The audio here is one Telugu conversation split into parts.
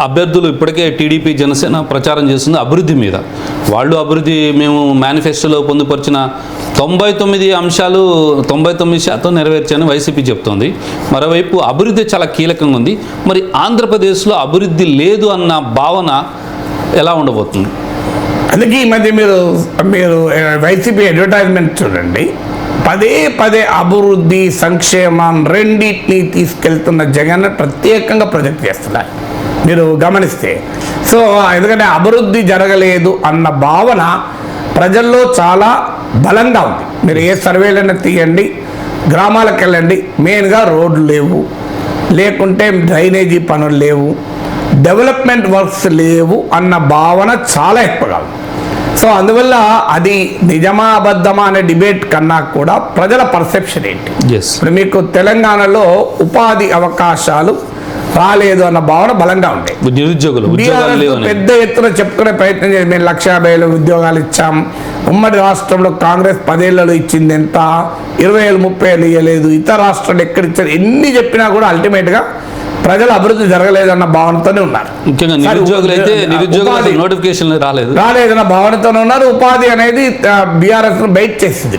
అభ్యర్థులు ఇప్పటికే టీడీపీ జనసేన ప్రచారం చేస్తుంది అభివృద్ధి మీద. వాళ్ళు అభివృద్ధి మేము మేనిఫెస్టోలో పొందుపరిచిన 99 అంశాలు 99% నెరవేర్చాయని వైసీపీ చెప్తోంది. మరోవైపు అభివృద్ధి చాలా కీలకంగా ఉంది. మరి ఆంధ్రప్రదేశ్లో అభివృద్ధి లేదు అన్న భావన ఎలా ఉండబోతుంది? అందుకే ఈ మధ్య మీరు వైసీపీ అడ్వర్టైజ్మెంట్ చూడండి, పదే అభివృద్ధి సంక్షేమం రెండింటినీ తీసుకెళ్తున్న జగన్ ప్రత్యేకంగా ప్రొజెక్ట్ చేస్తున్నారు మీరు గమనిస్తే. సో ఎందుకంటే అభివృద్ధి జరగలేదు అన్న భావన ప్రజల్లో చాలా బలంగా ఉంది. మీరు ఏ సర్వేలైనా తీయండి, గ్రామాలకు వెళ్ళండి, మెయిన్గా రోడ్లు లేవు, లేకుంటే డ్రైనేజీ పనులు లేవు, డెవలప్మెంట్ వర్క్స్ లేవు అన్న భావన చాలా ఎక్కువగా ఉంది. సో అందువల్ల అది నిజమా అబద్ధమా అనే డిబేట్ కన్నా కూడా ప్రజల పర్సెప్షన్ ఏంటి. ఇప్పుడు మీకు తెలంగాణలో ఉపాధి అవకాశాలు రాలేదు అన్న భావన బలంగా ఉంటాయి. పెద్ద ఎత్తున చెప్పుకునే ప్రయత్నం చేసి మేము 1,50,000 ఉద్యోగాలు ఇచ్చాం. ఉమ్మడి రాష్ట్రంలో కాంగ్రెస్ 10 ఏళ్లలో ఇచ్చింది ఎంత, 20,000 30,000 ఇవ్వలేదు. ఇతర రాష్ట్రాలు ఎక్కడ ఇచ్చారు, ఎన్ని చెప్పినా కూడా అల్టిమేట్గా ప్రజలు అభివృద్ధి జరగలేదన్న భావనతోనే ఉన్నారు. రాలేదన్న భావనతోనే ఉన్నారు. ఉపాధి అనేది బీఆర్ఎస్ బయట చేసింది.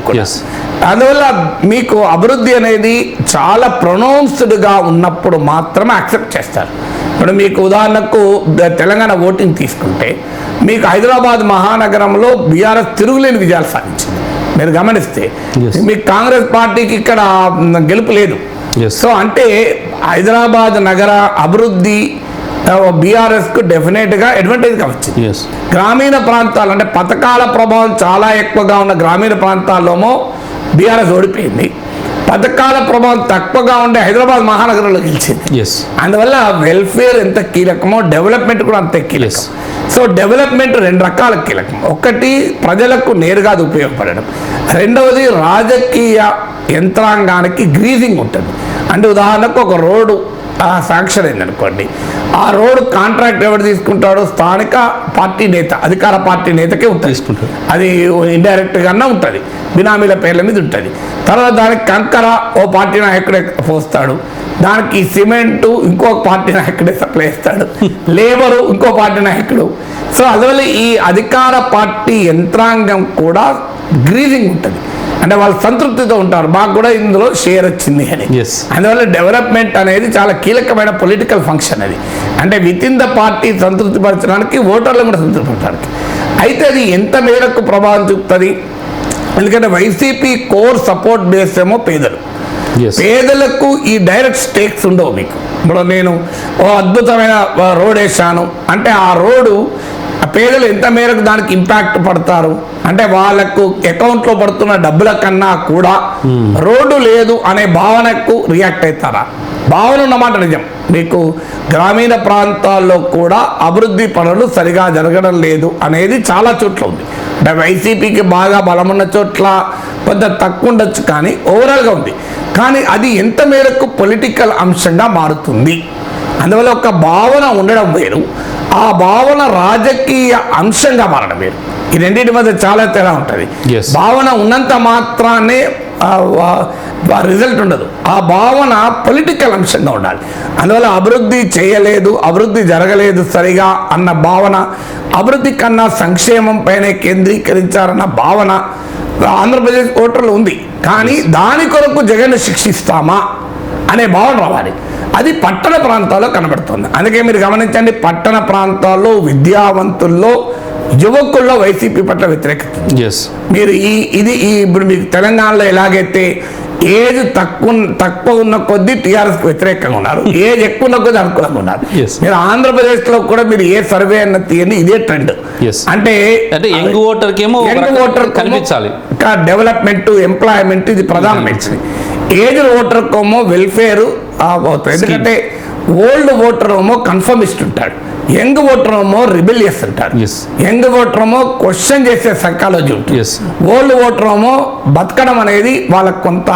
అందువల్ల మీకు అభివృద్ధి అనేది చాలా ప్రొనౌన్స్డ్గా ఉన్నప్పుడు మాత్రమే యాక్సెప్ట్ చేస్తారు. ఇప్పుడు మీకు ఉదాహరణకు తెలంగాణ ఓటింగ్ తీసుకుంటే మీకు హైదరాబాద్ మహానగరంలో బీఆర్ఎస్ తిరుగులేని విజయాలు సాధించింది. మీరు గమనిస్తే మీకు కాంగ్రెస్ పార్టీకి ఇక్కడ గెలుపు లేదు. సో అంటే హైదరాబాద్ నగర అభివృద్ధి బీఆర్ఎస్కు డెఫినెట్గా అడ్వాంటేజ్గా వచ్చింది. గ్రామీణ ప్రాంతాలు అంటే పథకాల ప్రభావం చాలా ఎక్కువగా ఉన్న గ్రామీణ ప్రాంతాల్లోమో బీఆర్ఎస్ ఓడిపోయింది. పథకాల ప్రభావం తక్కువగా ఉండే హైదరాబాద్ మహానగరంలో గెలిచింది. అందువల్ల వెల్ఫేర్ ఎంత కీలకమో డెవలప్మెంట్ కూడా అంతే కీలకం. సో డెవలప్మెంట్ 2 రకాల కీలకం. ఒకటి ప్రజలకు నేరుగా అది ఉపయోగపడడం, రెండవది రాజకీయ యంత్రాంగానికి గ్రీజింగ్ ఉంటుంది. అంటే ఉదాహరణకు ఒక రోడ్డు శాంక్షన్ అయిందనుకోండి, ఆ రోడ్డు కాంట్రాక్ట్ ఎవరు తీసుకుంటాడో స్థానిక పార్టీ నేత, అధికార పార్టీ నేతకే తీసుకుంటాడు. అది ఇండైరెక్ట్గా ఉంటుంది, బినామీల పేర్ల మీద ఉంటుంది. తర్వాత దానికి కంకర ఓ పార్టీ నాయకుడే పోస్తాడు, దానికి సిమెంటు ఇంకో పార్టీ నాయకుడే సప్లై చేస్తాడు, లేబరు ఇంకో పార్టీ నాయకుడు. సో అందువల్ల ఈ అధికార పార్టీ యంత్రాంగం కూడా గ్రీజింగ్ ఉంటుంది. అంటే వాళ్ళు సంతృప్తితో ఉంటారు, మాకు కూడా ఇందులో షేర్ వచ్చింది అని. అందువల్ల డెవలప్మెంట్ అనేది చాలా కీలకమైన పొలిటికల్ ఫంక్షన్. అది అంటే విత్ ఇన్ ద పార్టీ సంతృప్తిపరచడానికి, ఓటర్లను కూడా సంతృప్తిపరచడానికి. అయితే అది ఎంత మేరకు ప్రభావం చూపుతుంది? ఎందుకంటే వైసీపీ కోర్ సపోర్ట్ బేస్ ఏమో పేదలు. పేదలకు ఈ డైరెక్ట్ స్టేక్స్ ఉండవు. మీకు ఇప్పుడు నేను ఓ అద్భుతమైన రోడ్ వేసాను అంటే ఆ రోడ్డు పేదలు ఎంత మేరకు దానికి ఇంపాక్ట్ పడతారు అంటే వాళ్ళకు అకౌంట్లో పడుతున్న డబ్బుల కన్నా కూడా రోడ్డు లేదు అనే భావనకు రియాక్ట్ అవుతారా? భావన ఉన్నమాట నిజం. మీకు గ్రామీణ ప్రాంతాల్లో కూడా అభివృద్ధి పనులు సరిగా జరగడం లేదు అనేది చాలా చోట్ల ఉంది. అంటే వైసీపీకి బాగా బలమున్న చోట్ల కొంత తక్కువ ఉండొచ్చు, కానీ ఓవరాల్గా ఉంది. కానీ అది ఎంత మేరకు పొలిటికల్ అంశంగా మారుతుంది. అందువల్ల ఒక భావన ఉండడం వేరు, ఆ భావన రాజకీయ అంశంగా మారడం వేరు. ఈ రెండింటి మధ్య చాలా తేడా ఉంటుంది. భావన ఉన్నంత మాత్రాన్ని రిజల్ట్ ఉండదు, ఆ భావన పొలిటికల్ అంశంగా ఉండాలి. అందువల్ల అభివృద్ధి చేయలేదు, అభివృద్ధి జరగలేదు సరిగా అన్న భావన, అభివృద్ధి కన్నా సంక్షేమం పైనే కేంద్రీకరించారన్న భావన ఆంధ్రప్రదేశ్ ఓటర్లు ఉంది. కానీ దాని కొరకు జగన్ శిక్షిస్తామా అనే భావన రావాలి. అది పట్టణ ప్రాంతాల్లో కనబడుతుంది. అందుకే మీరు గమనించండి, పట్టణ ప్రాంతాల్లో విద్యావంతుల్లో యువకుల్లో వైసీపీ పట్ల వ్యతిరేకత. మీరు ఇప్పుడు మీకు తెలంగాణలో ఎలాగైతే ఏజ్ తక్కువ ఉన్న కొద్దీ టీఆర్ఎస్కి వ్యతిరేకంగా ఉన్నారు, ఏజ్ ఎక్కువ ఉన్న కొద్దీ అనుకూలంగా ఉన్నారు. మీరు ఆంధ్రప్రదేశ్లో కూడా మీరు ఏ సర్వే అన్న తీయండి, ఇదే ట్రెండ్. అంటే యంగ్ ఓటర్ కనిపించాలి, డెవలప్మెంట్, ఎంప్లాయ్మెంట్ ఇది ప్రధానమైనది. ఏజ్ ఓటర్ కోమో వెల్ఫేర్ అవుతుంది. ఎందుకంటే ఓల్డ్ ఓటర్ ఏమో కన్ఫర్మిస్ట్ ఉంటాడు, యంగ్ ఓటర్ ఏమో రిబెలియస్ ఉంటారు. యంగ్ ఓటర్ ఏమో క్వశ్చన్ చేసే సైకాలజీ ఉంటుంది, ఓల్డ్ ఓటర్ ఏమో బతకడం అనేది వాళ్ళకు కొంత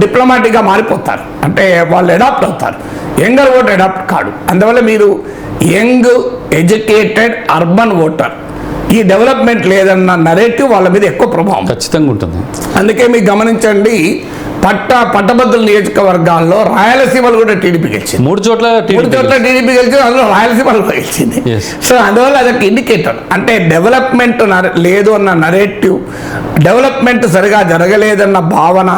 డిప్లొమాటిక్గా మారిపోతారు, అంటే వాళ్ళు అడాప్ట్ అవుతారు. యంగర్ ఓటర్ అడాప్ట్ కాడు. అందువల్ల మీరు యంగ్ ఎడ్యుకేటెడ్ అర్బన్ ఓటర్ ఈ డెవలప్మెంట్ లేదన్న నరేటివ్ వాళ్ళ మీద ఎక్కువ ప్రభావం ఖచ్చితంగా ఉంటుంది. అందుకే మీరు గమనించండి, పట్టభద్రుల నియోజకవర్గాల్లో రాయలసీమలో కూడా టీడీపీ గెలిచింది. 3 చోట్ల మూడు చోట్ల టీడీపీ గెలిచింది, అందులో రాయలసీమలో కూడా గెలిచింది. Yes. సో అందువల్ల అదొక ఇండికేటర్. అంటే డెవలప్మెంట్ లేదు అన్న నరేటివ్, డెవలప్మెంట్ సరిగా జరగలేదన్న భావన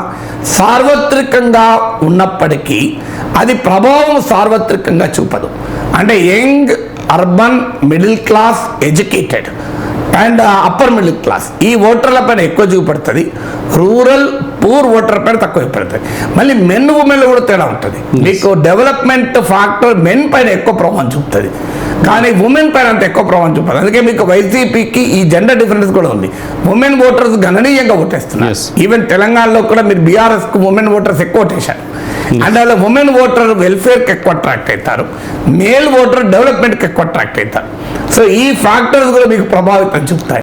సార్వత్రికంగా ఉన్నప్పటికీ అది ప్రభావం సార్వత్రికంగా చూపదు. అంటే young, urban, middle class, educated and upper middle class ఈ ఓటర్ల పైన ఎక్కువ చూపడుతుంది. రూరల్ పూర్ ఓటర్ పైన తక్కువ చూపడుతుంది. మళ్ళీ మెన్ ఉమెన్లో కూడా తేడా ఉంటుంది. మీకు డెవలప్మెంట్ ఫ్యాక్టర్ మెన్ పైన ఎక్కువ ప్రభావం చూపుతుంది, కానీ ఉమెన్ పైన అంత ఎక్కువ ప్రభావం చూపదు. అందుకే మీకు వైసీపీకి ఈ జెండర్ డిఫరెన్స్ కూడా ఉంది. ఉమెన్ ఓటర్స్ గణనీయంగా ఓటేస్తున్నారు. Yes. ఈవెన్ తెలంగాణలో కూడా మీరు బీఆర్ఎస్కు ఉమెన్ ఓటర్స్ ఎక్కువ ఓటేశారు. అంటే వాళ్ళ ఉమెన్ ఓటర్ వెల్ఫేర్కి ఎక్కువ అట్రాక్ట్ అవుతారు, మేల్ ఓటర్ డెవలప్మెంట్కి ఎక్కువ అట్రాక్ట్ అవుతారు. సో ఈ ఫ్యాక్టర్స్ కూడా మీకు ప్రభావితం చూపుతాయి.